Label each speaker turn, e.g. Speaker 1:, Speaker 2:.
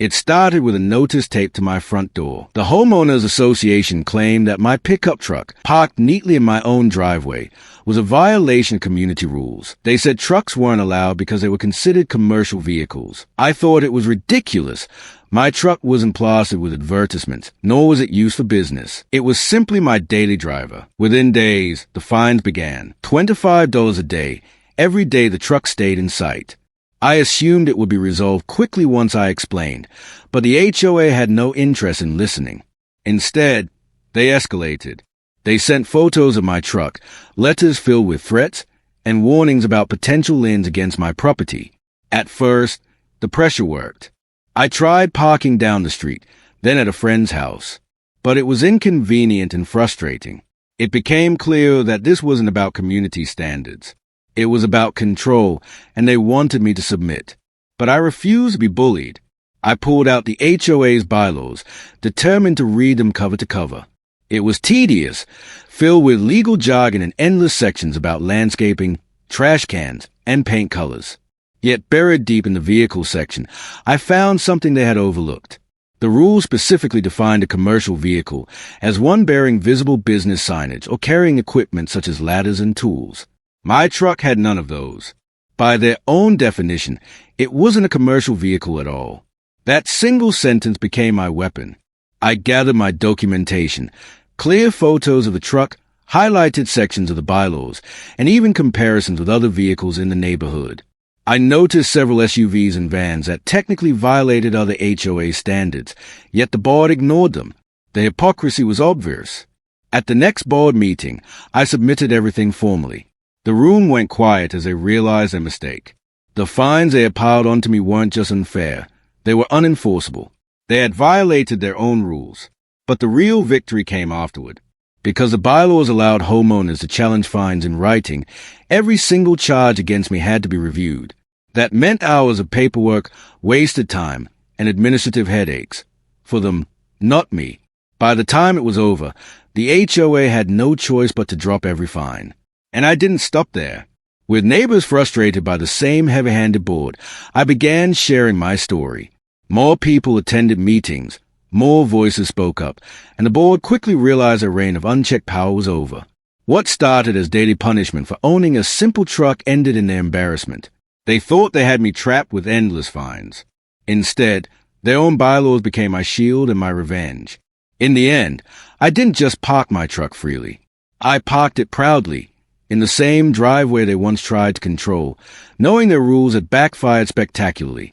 Speaker 1: It started with a notice taped to my front door. The homeowners association claimed that my pickup truck, parked neatly in my own driveway, was a violation of community rules. They said trucks weren't allowed because they were considered commercial vehicles. I thought it was ridiculous. My truck wasn't plastered with advertisements, nor was it used for business. It was simply my daily driver. Within days, the fines began. $25 a day. Every day the truck stayed in sight. I assumed it would be resolved quickly once I explained, but the HOA had no interest in listening. Instead, they escalated. They sent photos of my truck, letters filled with threats, and warnings about potential liens against my property. At first, the pressure worked. I tried parking down the street, then at a friend's house. But it was inconvenient and frustrating. It became clear that this wasn't about community standards. It was about control, and they wanted me to submit. But I refused to be bullied. I pulled out the HOA's bylaws, determined to read them cover to cover. It was tedious, filled with legal jargon and endless sections about landscaping, trash cans, and paint colors. Yet buried deep in the vehicle section, I found something they had overlooked. The rules specifically defined a commercial vehicle as one bearing visible business signage or carrying equipment such as ladders and tools. My truck had none of those. By their own definition, it wasn't a commercial vehicle at all. That single sentence became my weapon. I gathered my documentation, clear photos of the truck, highlighted sections of the bylaws, and even comparisons with other vehicles in the neighborhood. I noticed several SUVs and vans that technically violated other HOA standards, yet the board ignored them. The hypocrisy was obvious. At the next board meeting, I submitted everything formally. The room went quiet as they realized their mistake. The fines they had piled onto me weren't just unfair, they were unenforceable. They had violated their own rules. But the real victory came afterward. Because the bylaws allowed homeowners to challenge fines in writing, every single charge against me had to be reviewed. That meant hours of paperwork, wasted time, and administrative headaches. For them, not me. By the time it was over, the HOA had no choice but to drop every fine. And I didn't stop there. With neighbors frustrated by the same heavy-handed board, I began sharing my story. More people attended meetings, more voices spoke up, and the board quickly realized their reign of unchecked power was over. What started as daily punishment for owning a simple truck ended in their embarrassment. They thought they had me trapped with endless fines. Instead, their own bylaws became my shield and my revenge. In the end, I didn't just park my truck freely. I parked it proudly, in the same driveway they once tried to control, knowing their rules had backfired spectacularly.